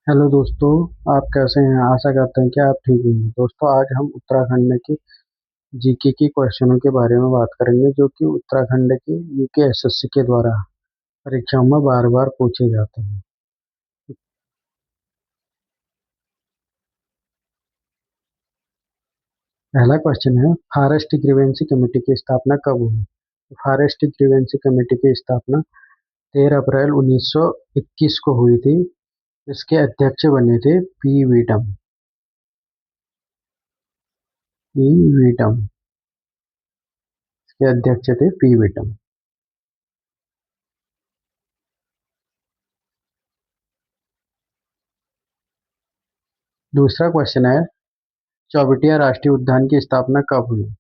Hello दोस्तों। आप कैसे हैं? आशा करते हैं कि आप ठीक हैं। दोस्तों, आज हम उत्तराखंड के जीके की क्वेश्चनों के बारे में बात करेंगे जो कि उत्तराखंड के यूके एसएससी के द्वारा परीक्षाओं में बार बार पूछे जाते हैं। पहला क्वेश्चन है, फॉरेस्ट ग्रीवेंसी कमेटी की स्थापना कब हुई? फॉरेस्ट ग्रीवेंसी कमेटी की स्थापना 13 अप्रैल 1921 को हुई थी। इसके अध्यक्ष बने थे पी वीडम। पी वीडम इसके अध्यक्ष थे पी वीडम। दूसरा क्वेश्चन है, चौबटिया राष्ट्रीय उद्यान की स्थापना कब हुई?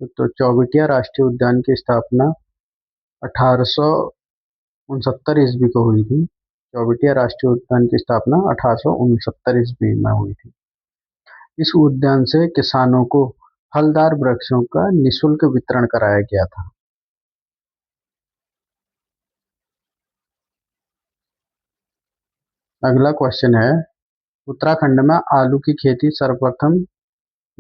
तो चौबटिया राष्ट्रीय उद्यान की स्थापना 1869 ईस्वी को हुई थी। चौबटिया राष्ट्रीय उद्यान की स्थापना 1869 ईस्वी में हुई थी। इस उद्यान से किसानों को फलदार वृक्षों का निःशुल्क वितरण कराया गया था। अगला क्वेश्चन है, उत्तराखंड में आलू की खेती सर्वप्रथम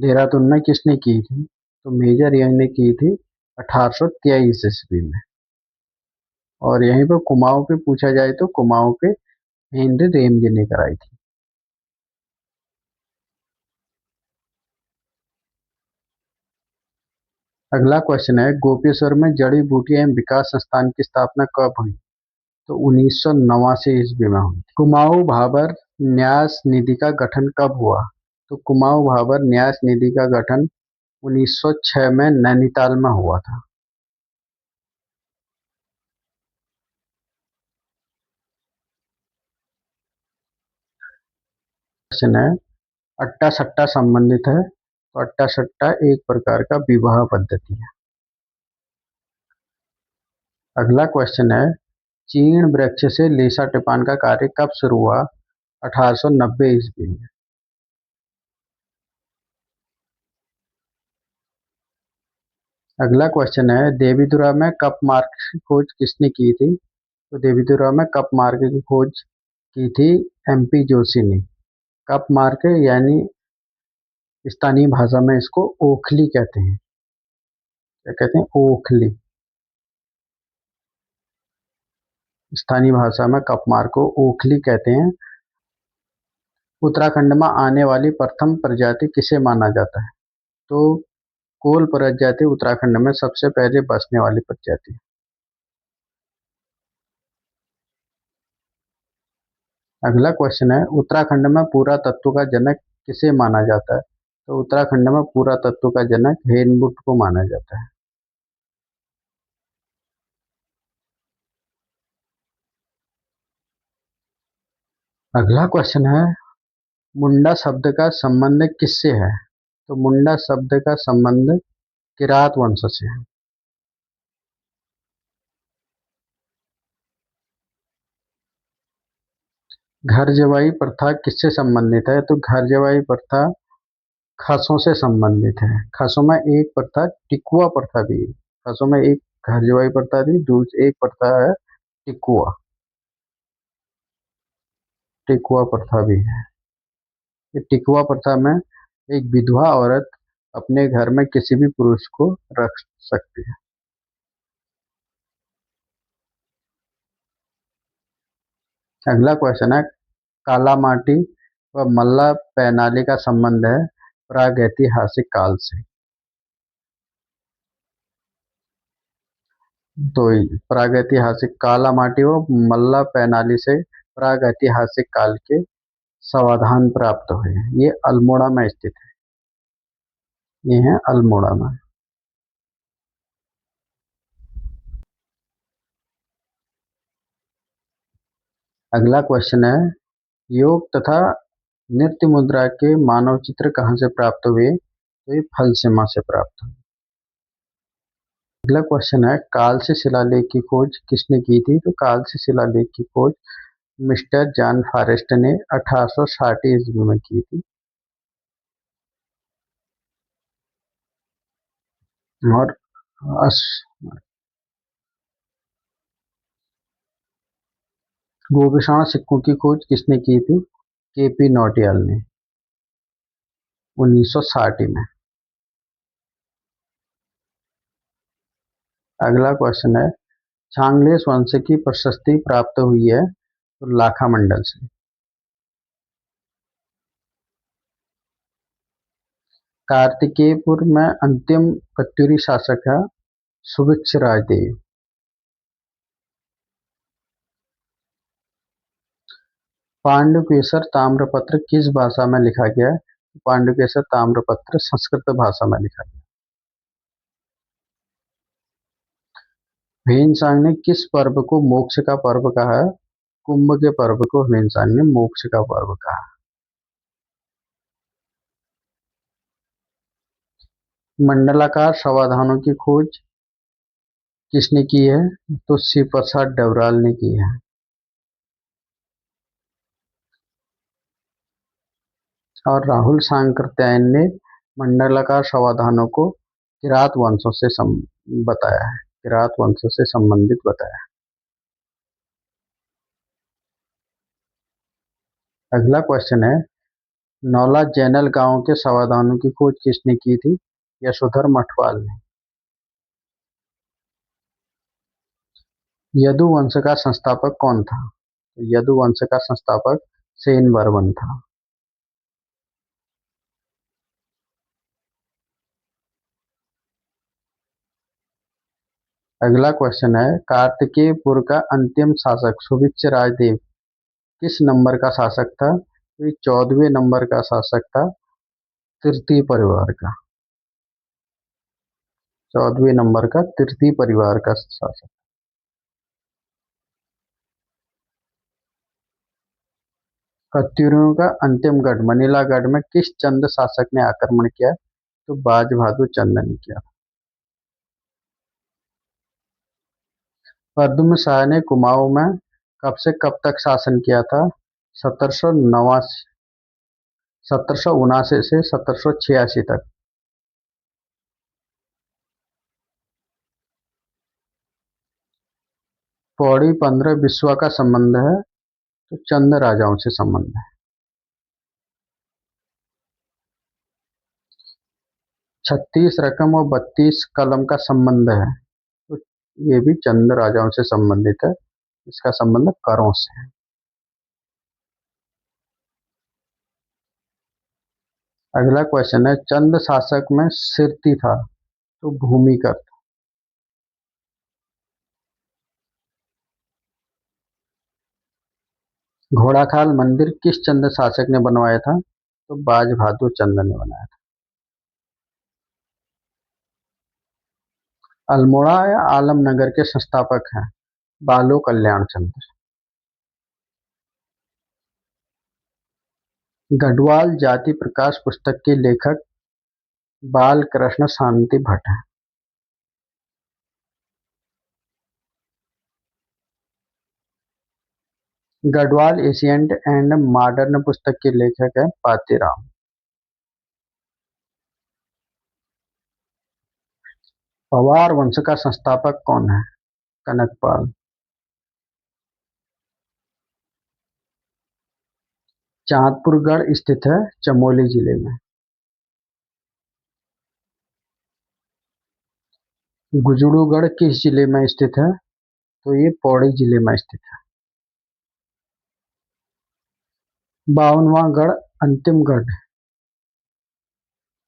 देहरादून में किसने की थी? तो मेजर यंग ने की थी 1823 ईस्वी में। और यहीं पर कुमाऊं पे पूछा जाए तो कुमाऊं पे हेनरी रेमजे ने कराई थी। अगला क्वेश्चन है, गोपेश्वर में जड़ी बूटी एवं विकास संस्थान की स्थापना कब हुई? तो 1989 ईस्वी में हुई। कुमाऊं भाबर न्यास निधि का गठन कब हुआ? तो कुमाऊं भाबर न्यास निधि का गठन 1906 में नैनीताल में हुआ था। क्वेश्चन है, अट्टा सट्टा संबंधित है। तो अट्टा सट्टा एक प्रकार का विवाह पद्धति है। अगला क्वेश्चन है, चीड़ वृक्ष से लेसा टिपान का कार्य कब शुरू हुआ? 1890 ईस्वी में। अगला क्वेश्चन है, देवीधुरा में कप मार्क की खोज किसने की थी? तो देवीधुरा में कप मार्क की खोज की थी एमपी जोशी ने। कप मार्क यानी स्थानीय भाषा में इसको ओखली कहते हैं। क्या कहते हैं? ओखली। स्थानीय भाषा में कप मार्क को ओखली कहते हैं। उत्तराखंड में आने वाली प्रथम प्रजाति किसे माना जाता है? तो कोल प्रजाति उत्तराखंड में सबसे पहले बसने वाली प्रजाति है। अगला क्वेश्चन है, उत्तराखंड में पुरातत्व का जनक किसे माना जाता है? तो उत्तराखंड में पुरातत्व का जनक हेनबुट को माना जाता है। अगला क्वेश्चन है, मुंडा शब्द का संबंध किससे है? तो मुंडा शब्द का संबंध किरात वंश से है। घर जवाई प्रथा किससे संबंधित है? तो घर जवाई प्रथा खसों से संबंधित है। खसों में एक प्रथा टिकुआ प्रथा भी है। खसों में एक घर जवाई प्रथा थी, दूसरी एक प्रथा है टिकुआ। टिकुआ प्रथा भी है। ये टिकुआ प्रथा में एक विधवा औरत अपने घर में किसी भी पुरुष को रख सकती है। अगला क्वेश्चन है, काला माटी व मल्ला पैनाली का संबंध है प्रागैतिहासिक काल से। तो प्रागैतिहासिक काला माटी व मल्ला पैनाली से प्रागैतिहासिक काल के समाधान प्राप्त हुए हैं। ये अल्मोड़ा में स्थित है। ये है अल्मोड़ा में। अगला क्वेश्चन है, योग तथा नृत्य मुद्रा के मानव चित्र कहाँ से प्राप्त हुए? तो ये फलसीमा से प्राप्त हुए। अगला क्वेश्चन है, कालसी शिलालेख की खोज किसने की थी? तो कालसी शिलालेख की खोज मिस्टर जॉन फॉरेस्ट ने 1860 ईस्वी में की थी। और अस गोभिषण सिक्कों की खोज किसने की थी? केपी नौटियाल ने 1960 में। अगला क्वेश्चन है, चांगलेस वंश की प्रशस्ति प्राप्त हुई है तो लाखा मंडल से। कार्तिकेयपुर में अंतिम कत्यूरी शासक है सुभिक्षराज देव। पांडुकेसर ताम्रपत्र किस भाषा में लिखा गया है? पांडुकेसर ताम्रपत्र संस्कृत भाषा में लिखा गया। भीमसेन ने किस पर्व को मोक्ष का पर्व कहा है? कुंभ के पर्व को भीमसेन ने मोक्ष का पर्व कहा। मंडलाकार समाधानों की खोज किसने की है? तो शिव प्रसाद डबराल ने की है। और राहुल सांकृत्यायन ने मंडलाकार समाधानों को किरात वंशों से बताया है, किरात वंशों से संबंधित बताया है। अगला क्वेश्चन है, नौला जैनल गांव के समाधानों की खोज किसने की थी? यशोधर मठवाल ने। यदु वंश का संस्थापक कौन था? यदु वंश का संस्थापक सेन वर्मन था। अगला क्वेश्चन है, कार्तिकेयपुर का अंतिम शासक सुभिक्षराज देव किस नंबर का शासक था? तो ये 14वें नंबर का शासक था, तृतीय परिवार का। 14वें नंबर का तृतीय परिवार का शासक। कत्यूरियों का अंतिम गढ़ मनीलागढ़ में किस चंद शासक ने आक्रमण किया? तो बाज बहादुर चंद ने किया। प्रद्युम्न शाह ने कुमाऊं में कब से कब तक शासन किया था? 1779 से 1786 तक। पौड़ी 15 विश्वा का संबंध है तो चंद राजाओं से संबंध है। 36 रकम और 32 कलम का संबंध है तो ये भी चंद राजाओं से संबंधित है। इसका संबंध करों से है। अगला क्वेश्चन है, चंद शासक में सिरती था तो भूमिकर। घोड़ाखाल मंदिर किस चंद शासक ने बनवाया था? तो बाज बहादुर चंद ने बनाया था। अल्मोड़ा या आलमनगर के संस्थापक हैं बालो कल्याण चंद्र। गढ़वाल जाति प्रकाश पुस्तक के लेखक बाल कृष्ण शांति भट्ट हैं। गढ़वाल एशियंट एंड मॉडर्न पुस्तक के लेखक हैं पातेराम। पवार वंश का संस्थापक कौन है? कनकपाल। चांदपुरगढ़ स्थित है चमोली जिले में। गुजड़ूगढ़ किस जिले में स्थित है? तो ये पौड़ी जिले में स्थित है। 52वां गढ़ अंतिम गढ़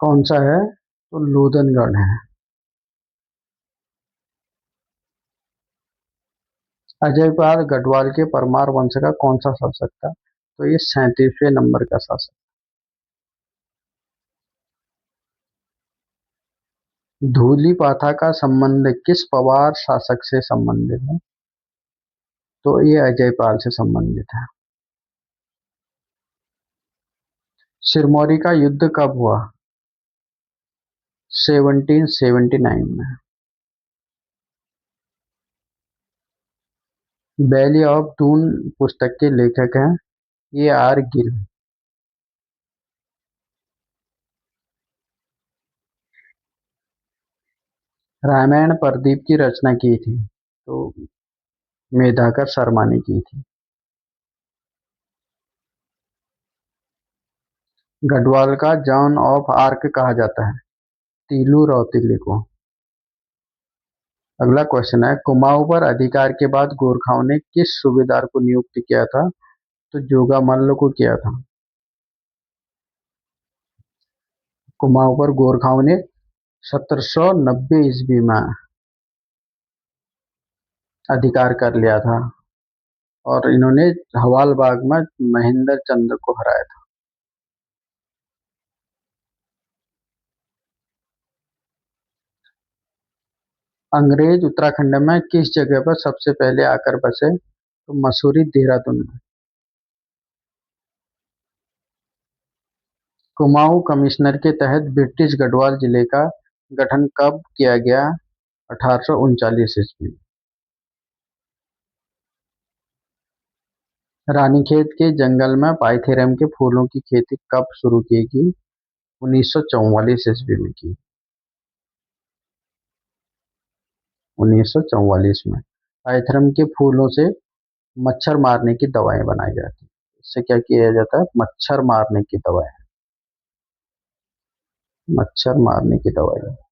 कौन सा है? तो लोधनगढ़ है। अजयपाल गढ़वाल के परमार वंश का कौन सा शासक था? तो ये 37वें नंबर का शासक। धूलीपाथा का संबंध किस पवार शासक से संबंधित है? तो ये अजयपाल से संबंधित है। सिरमौरी का युद्ध कब हुआ? 1779 में। वैली ऑफ डून पुस्तक के लेखक हैं A. R. गिल। रामायण प्रदीप की रचना की थी तो मेधाकर शर्मा ने की थी। गढ़वाल का जॉन ऑफ आर्क कहा जाता है? तीलू रौतेली को। अगला क्वेश्चन है, कुमाऊं पर अधिकार के बाद गोरखाओं ने किस सूबेदार को नियुक्त किया था? तो जोगा मल्ल को किया था। कुमाऊं पर गोरखाओं ने 1790 ईस्वी में अधिकार कर लिया था और इन्होंने हवालबाग में महेंद्र चंद्र को हराया था। अंग्रेज उत्तराखंड में किस जगह पर सबसे पहले आकर बसे? तो मसूरी, देहरादून में। कुमाऊं कमिश्नर के तहत ब्रिटिश गढ़वाल जिले का गठन कब किया गया? 1839 ईस्वी। रानीखेत के जंगल में पाइथेरम के फूलों की खेती कब शुरू की गई? 1944 ईस्वी में की। 1944 में। पाइथेरम के फूलों से मच्छर मारने की दवाएं बनाई जाती हैं। इससे क्या किया जाता है? मच्छर मारने की दवाएं। मच्छर मारने की दवाई।